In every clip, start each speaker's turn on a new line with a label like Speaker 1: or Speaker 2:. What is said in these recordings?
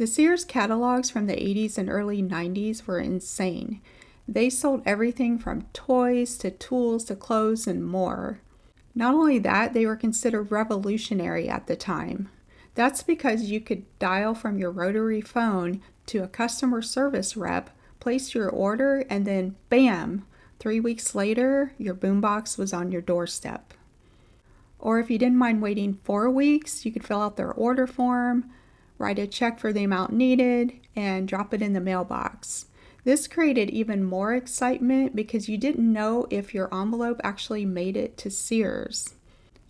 Speaker 1: The Sears catalogs from the 80s and early 90s were insane. They sold everything from toys to tools to clothes and more. Not only that, they were considered revolutionary at the time. That's because you could dial from your rotary phone to a customer service rep, place your order, and then bam, 3 weeks later, your boombox was on your doorstep. Or if you didn't mind waiting 4 weeks, you could fill out their order form, write a check for the amount needed, and drop it in the mailbox. This created even more excitement because you didn't know if your envelope actually made it to Sears.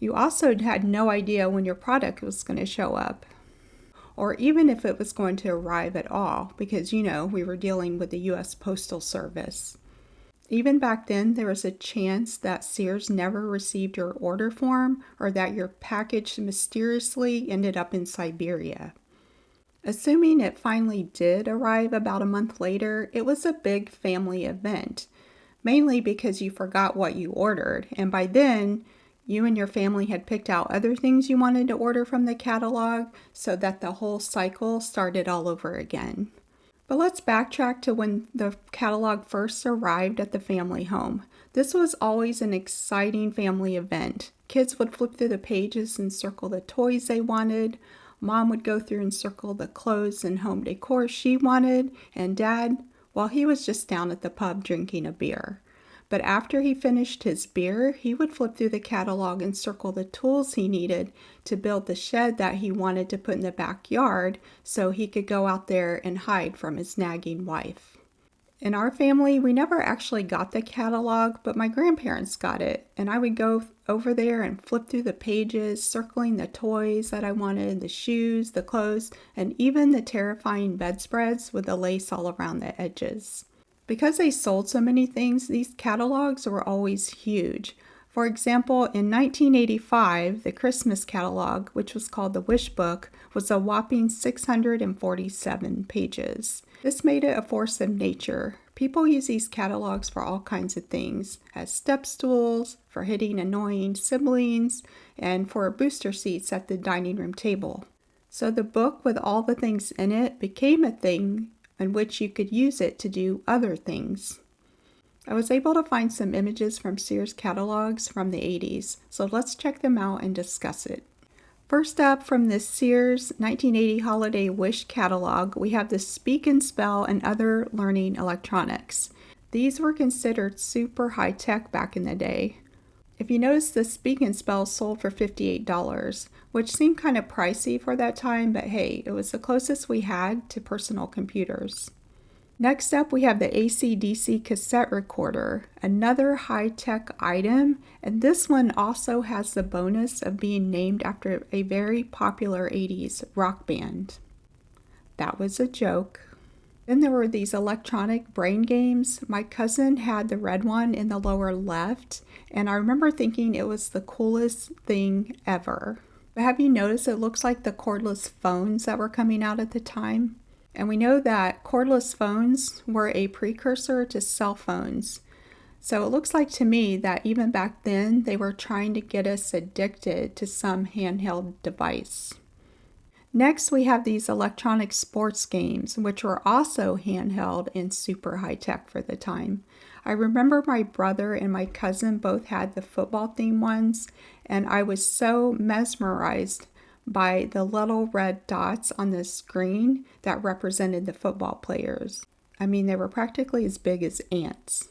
Speaker 1: You also had no idea when your product was going to show up, or even if it was going to arrive at all, because we were dealing with the U.S. Postal Service. Even back then, there was a chance that Sears never received your order form or that your package mysteriously ended up in Siberia. Assuming it finally did arrive about a month later, it was a big family event, mainly because you forgot what you ordered, and by then, you and your family had picked out other things you wanted to order from the catalog so that the whole cycle started all over again. But let's backtrack to when the catalog first arrived at the family home. This was always an exciting family event. Kids would flip through the pages and circle the toys they wanted. Mom would go through and circle the clothes and home decor she wanted. And Dad, well, he was just down at the pub drinking a beer. But after he finished his beer, he would flip through the catalog and circle the tools he needed to build the shed that he wanted to put in the backyard so he could go out there and hide from his nagging wife. In our family, we never actually got the catalog, but my grandparents got it, and I would go over there and flip through the pages, circling the toys that I wanted, the shoes, the clothes, and even the terrifying bedspreads with the lace all around the edges. Because they sold so many things, these catalogs were always huge. For example, in 1985, the Christmas catalog, which was called the Wish Book, was a whopping 647 pages. This made it a force of nature. People use these catalogs for all kinds of things, as step stools, for hitting annoying siblings, and for booster seats at the dining room table. So the book with all the things in it became a thing in which you could use it to do other things. I was able to find some images from Sears catalogs from the 80s, so let's check them out and discuss it. First up, from the Sears 1980 Holiday Wish catalog, we have the Speak and Spell and other learning electronics. These were considered super high-tech back in the day. If you notice, the Speak and Spell sold for $58, which seemed kind of pricey for that time, but hey, it was the closest we had to personal computers. Next up, we have the AC/DC cassette recorder, another high-tech item, and this one also has the bonus of being named after a very popular 80s rock band. That was a joke. Then there were these electronic brain games. My cousin had the red one in the lower left, and I remember thinking it was the coolest thing ever. But have you noticed it looks like the cordless phones that were coming out at the time? And we know that cordless phones were a precursor to cell phones. So it looks like to me that even back then they were trying to get us addicted to some handheld device. Next, we have these electronic sports games, which were also handheld and super high-tech for the time. I remember my brother and my cousin both had the football-themed ones, and I was so mesmerized by the little red dots on the screen that represented the football players. I mean, they were practically as big as ants.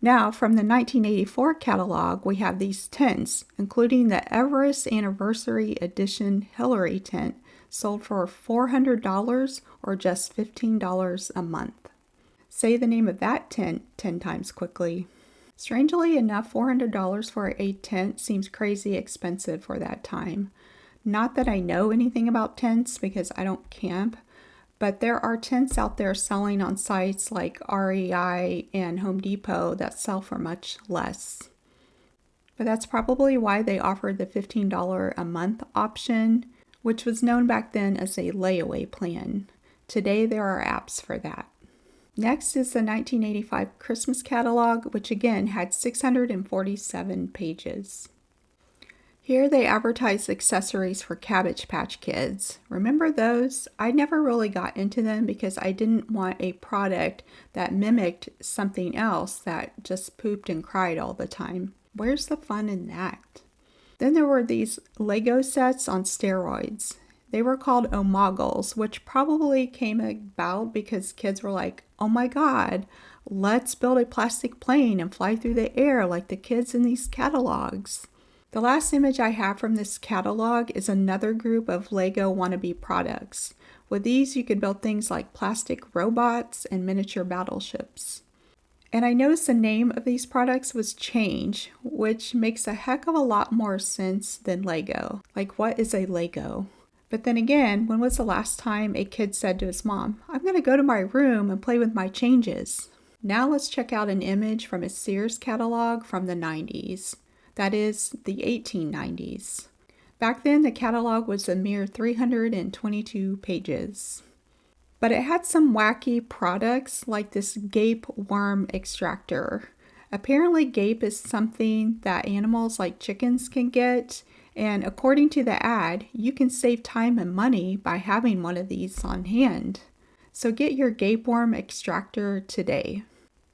Speaker 1: Now, from the 1984 catalog, we have these tents, including the Everest Anniversary Edition Hillary tent, sold for $400 or just $15 a month. Say the name of that tent 10 times quickly. Strangely enough, $400 for a tent seems crazy expensive for that time. Not that I know anything about tents because I don't camp, but there are tents out there selling on sites like REI and Home Depot that sell for much less. But that's probably why they offered the $15 a month option, which was known back then as a layaway plan. Today there are apps for that. Next is the 1985 Christmas catalog, which again had 647 pages. Here they advertise accessories for Cabbage Patch Kids. Remember those? I never really got into them because I didn't want a product that mimicked something else that just pooped and cried all the time. Where's the fun in that? Then there were these Lego sets on steroids. They were called Omoggles, which probably came about because kids were like, oh my God, let's build a plastic plane and fly through the air like the kids in these catalogs. The last image I have from this catalog is another group of Lego wannabe products. With these, you could build things like plastic robots and miniature battleships. And I noticed the name of these products was Change, which makes a heck of a lot more sense than Lego. Like, what is a Lego? But then again, when was the last time a kid said to his mom, I'm going to go to my room and play with my changes? Now let's check out an image from a Sears catalog from the 90s. That is, the 1890s. Back then, the catalog was a mere 322 pages. But it had some wacky products like this gape worm extractor. Apparently, gape is something that animals like chickens can get, and according to the ad, you can save time and money by having one of these on hand. So get your gape worm extractor today.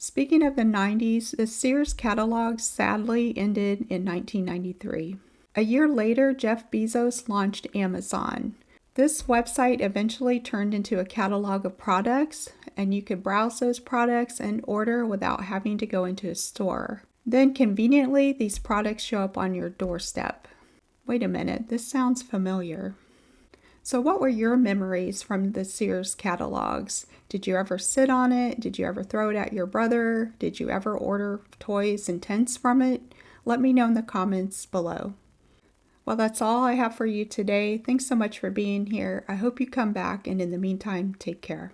Speaker 1: Speaking of the 90s, the Sears catalog sadly ended in 1993. A year later, Jeff Bezos launched Amazon. This website eventually turned into a catalog of products, and you could browse those products and order without having to go into a store. Then conveniently, these products show up on your doorstep. Wait a minute, this sounds familiar. So what were your memories from the Sears catalogs? Did you ever sit on it? Did you ever throw it at your brother? Did you ever order toys and tents from it? Let me know in the comments below. Well, that's all I have for you today. Thanks so much for being here. I hope you come back, and in the meantime, take care.